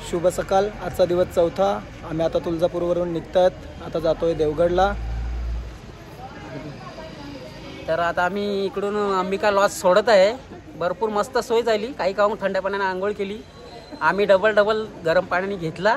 शुभ सकाळ। आजचा दिवस चौथा। आम्ही आता तुळजापूरवरून निघतात, आता जातोय देवगडला। तर आता आम्ही इकडून अंबिका लॉज सोडत आहे। भरपूर मस्त सोय झाली, काही काहून थंड पाण्याने आंघोळ केली, आम्ही डबल गरम पाण्याने घेतला।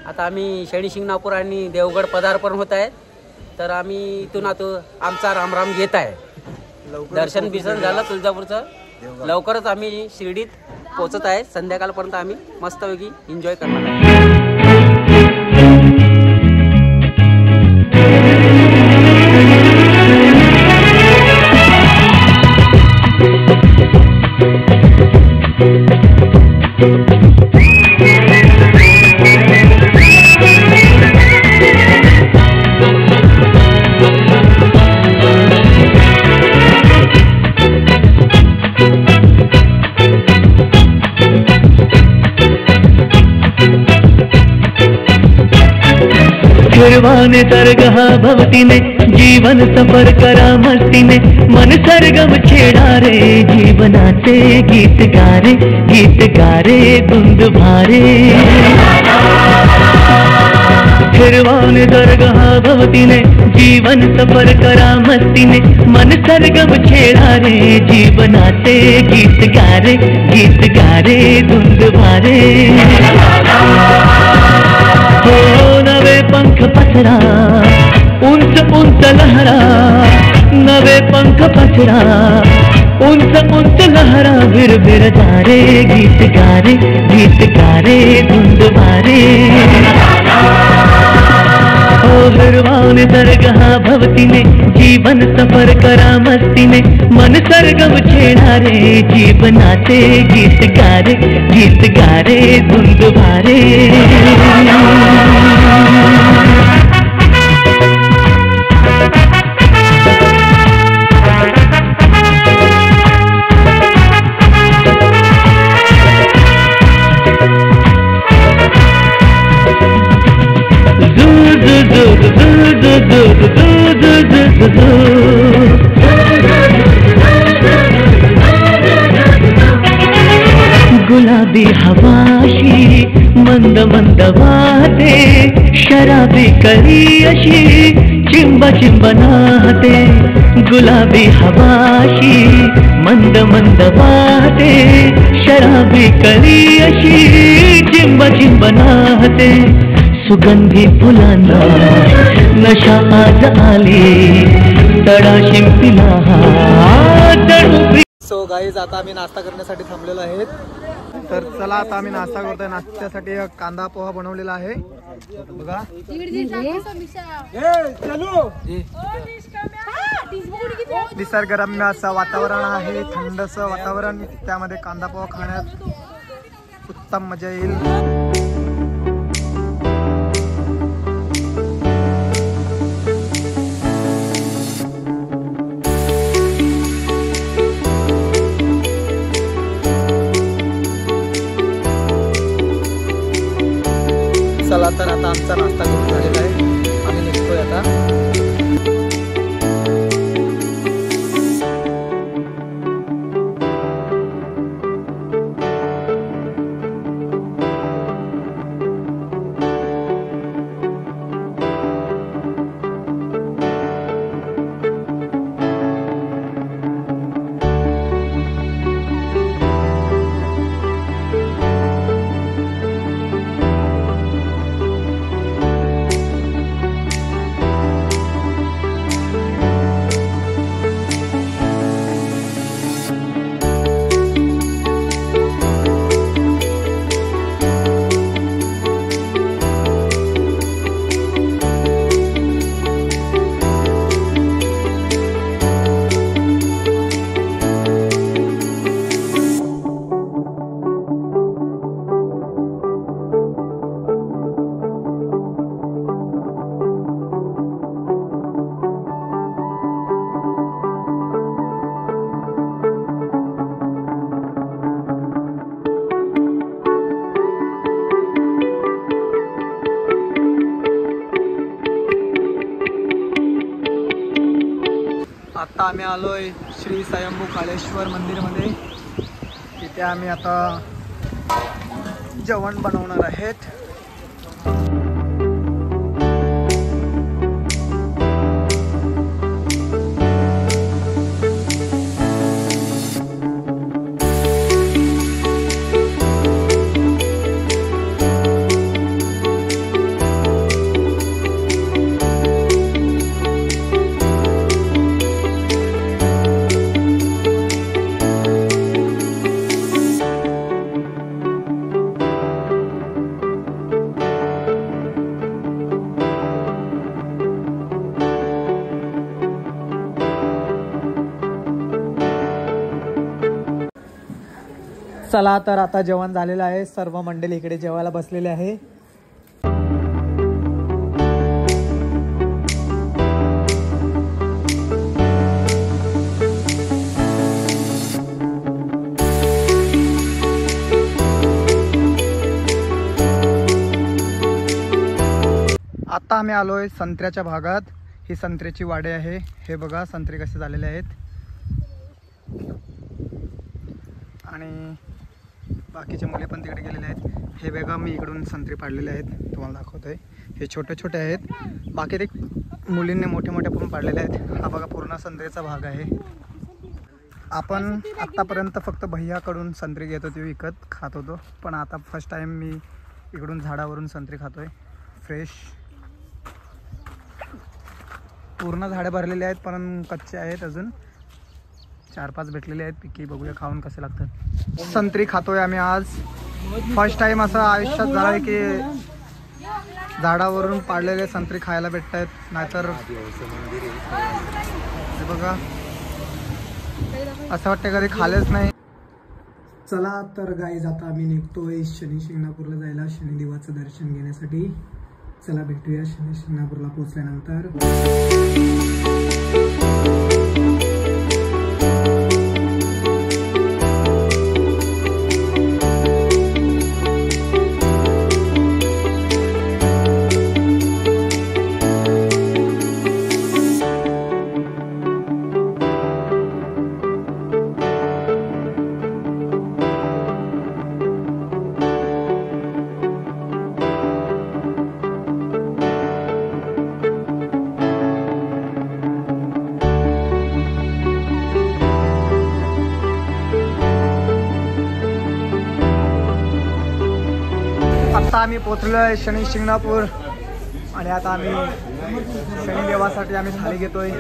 आता आम्ही शनी शिंगणापूर आणि देवगड पदार्पण होत आहे। तर आम्ही इथून आता आमचा रामराम घेत आहे। दर्शन बिर्शन झालं तुळजापूरचं, लवकरच आम्ही शिर्डीत पोहोचत आहे। संध्याकाळपर्यंत आम्ही मस्तपैकी एन्जॉय करणार आहे। फिरवाने दरगाह भवतीने जीवन सफर करा मस्तीने मन सरगम छेडा रे जीवनाचे गीत गारे धुंद भारे। फिरवाने दरगाह भवतीने जीवन सफर करा मस्तीने मन सरगम छेडा रे जीवनाचे गीत गारे धुंद भारे। हो नवे पंख पसरा उंच लहरा, नवे पंख पसरा उंच लहरा, बिर जारे गीत गारे धुंद भारे। हो हिरवान दरगाह भवतीने जीवन सफर करा मस्तीने मन सरगम छेडा रे जीवनाचे गीत गारे धुंद भारे। गुलाबी हवाशी मंद वाहते, शराबी करी अशी चिंब नाहते। गुलाबी हवाशी मंद वाहते, शराबी करी अशी चिंब नाहते। सुगंधी फुलांना नशा आज आली, तडा शिंपीला तडू। सो गाईज, आता आम्ही नाश्ता करण्यासाठी थांबलेलो आहेत। तर चला आता आम्ही नाश्ता करतोय। नाश्त्यासाठी कांदा पोहा बनवलेला आहे बघा। निसर्गरम्य असं वातावरण आहे, थंडसं वातावरण, त्यामध्ये कांदा पोहा खाण्यात उत्तम मजा येईल। चला तर आता आमचा नाश्ता करून झालेला आहे, आम्ही निघतोय आता। आता आम्ही आलोय श्री स्वयंभू काळेश्वर मंदिरमध्ये। तिथे आम्ही आता जेवण बनवणार आहेत. चला तर आता जेवण झालेलं आहे. सर्व मंडळी इकडे जेवायला बसलेले आहे. आता आम्ही आलोय संत्र्याच्या भागात. ही संत्र्याची वाडे आहे. हे बघा संत्रे कसे झालेले आहेत. आणि बाकीचे मुले पण तिकडे गेलेले आहेत. हे बघा मी इकडून संत्री पाडलेले आहेत, तुम्हाला दाखवतोय. हे छोटे छोटे आहेत. बाकी ते मुलींनी मोठे मोठे पण पाडलेले आहेत. हा बघा पूर्ण संत्र्याचा भाग आहे. आपण आत्तापर्यंत फक्त भैयाकडून संत्री घेत होतो, विकत खात होतो. पण आता फर्स्ट टाइम मी इकडून झाडावरून संत्री खातोय. फ्रेश पूर्ण झाडे भरलेले आहेत पण कच्चे आहेत. अजून 4-5 भेटलेले आहेत पिकी. बघूया खाऊन कसे लागतात. संत्री खातोय आम्ही आज. फर्स्ट टाइम असं आयुष्यात झालं आहे की झाडावरून पाडलेले संत्री खायला भेटत आहेत. नाहीतर बघा असं वाटतं कधी खाल्लेच नाही. चला तर गाईज आता आम्ही निघतोय शनी शिंगणापूरला जायला, शनिदेवाचं दर्शन घेण्यासाठी. चला भेटूया शनी शिंगणापूरला पोहोचल्यानंतर. आता आम्ही पोहोचलो आहे शनी शिंगणापूर. आणि आता आम्ही शनिदेवासाठी आम्ही थाली घेतोय.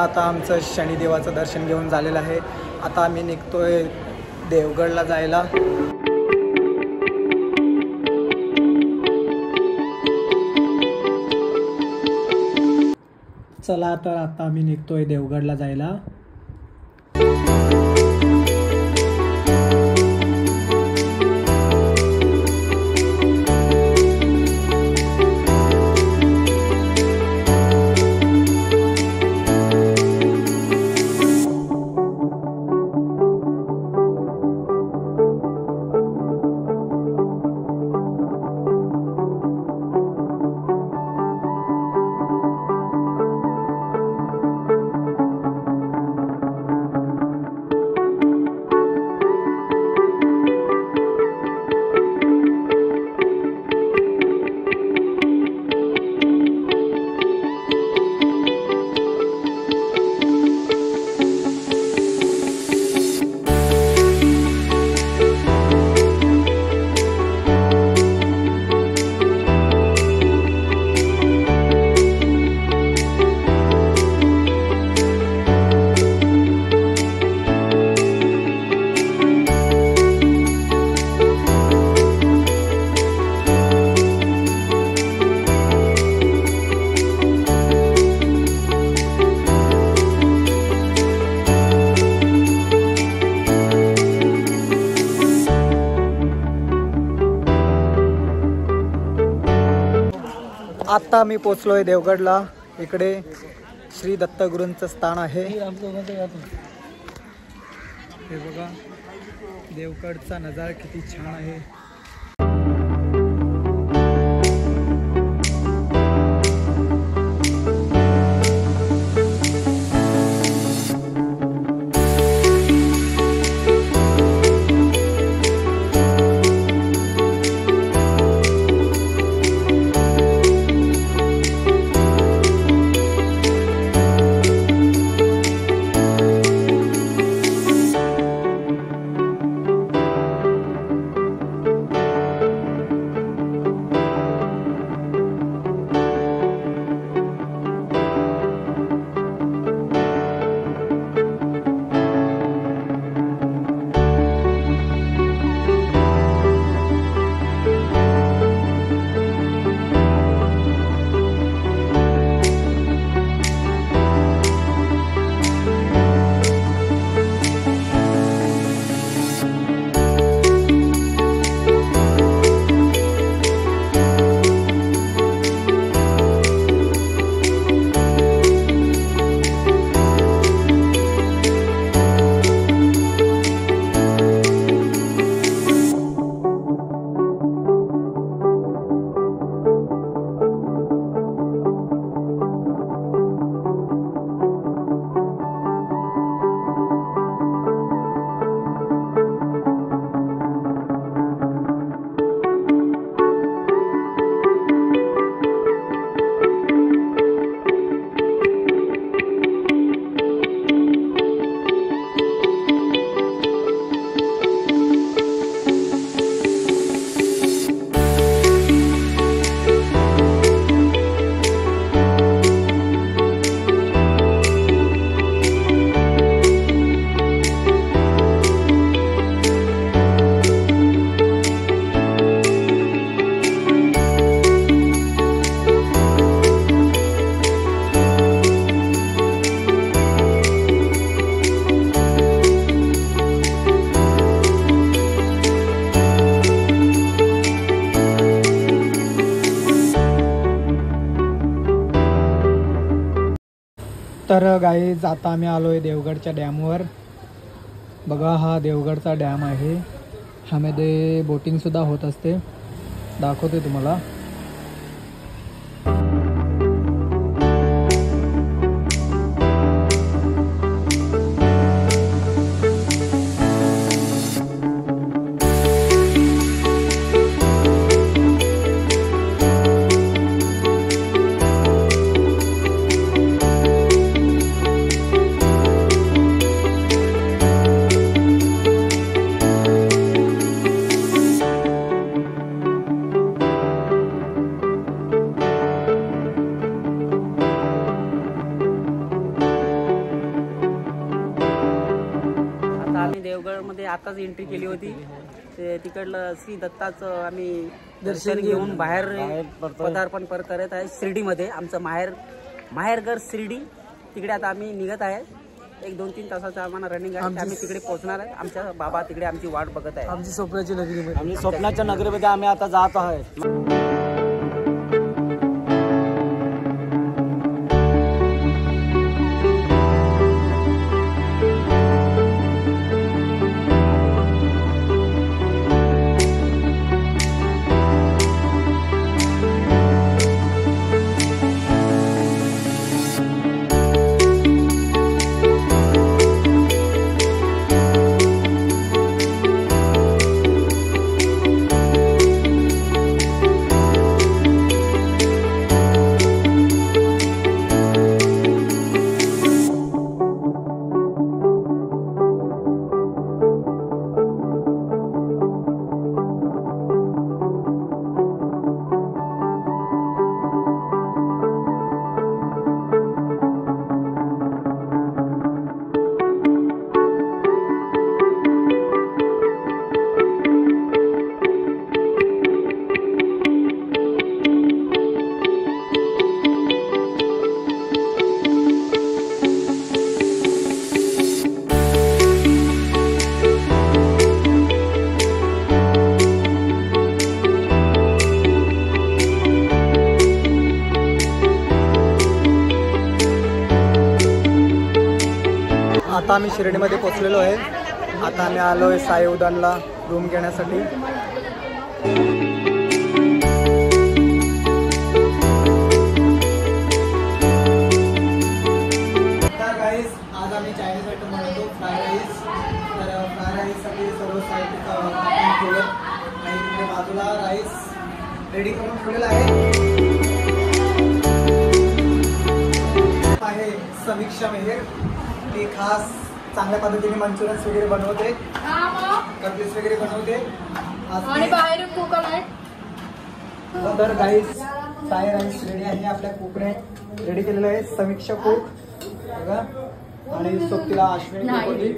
आता आमचं शनिदेवाचं दर्शन घेऊन झालेलं आहे. आता आम्ही निघतोय देवगडला जायला. चला तर आता आम्ही निघतोय देवगडला जायला. आत्ता मी पोचलोय देवगडला. इकडे श्री दत्तगुरूंचं स्थान आहे. हे बघा देवगडचा नजारा किती छान आहे. तर गाईज आता आम्ही आलो आहे देवगडच्या डॅमवर. बघा हा देवगडचा डॅम आहे. ह्यामध्ये बोटिंगसुद्धा होत असते. दाखवते तुम्हाला. आताच एंट्री केली होती. ते तिकडलं श्री दत्ताचं आम्ही दर्शन घेऊन बाहेर पदार्पण करत आहे. शिर्डीमध्ये आमचं माहेरघर शिर्डी. तिकडे आता आम्ही निघत आहे. 1-2-3 तासाचं आम्हाला रनिंग आहे. आम्ही तिकडे पोहोचणार आहे. आमच्या बाबा तिकडे आमची वाट बघत आहे. आमची स्वप्नाची नगरीमध्ये, आम्ही स्वप्नाच्या नगरीमध्ये आम्ही आता जात आहे. आता आम्ही शिर्डीमध्ये पोचलेलो आहे. आता आम्ही आलो आहे साई उद्यानला रूम घेण्यासाठी. तर गाईज आज आम्ही चायनीज आयटम बनवतो फ्राय राईस. तर फ्राय राईससाठी सर्व साहित्य ठेवलं आणि तिकडे बाजूला राईस रेडी करून ठेवलेला आहे. समीक्षा मेहेर ती खास चांगल्या पद्धतीने मंचुरियन्स वगैरे बनवते, कटलेट्स वगैरे बनवते आणि बाहेर कुक आहे. तर गाईस साई राईस रेडी आहे. आपल्या कुकने रेडी केलेलं आहे. समीक्षा कुक बघा आणि सोबतीला अश्विनी कुक होती.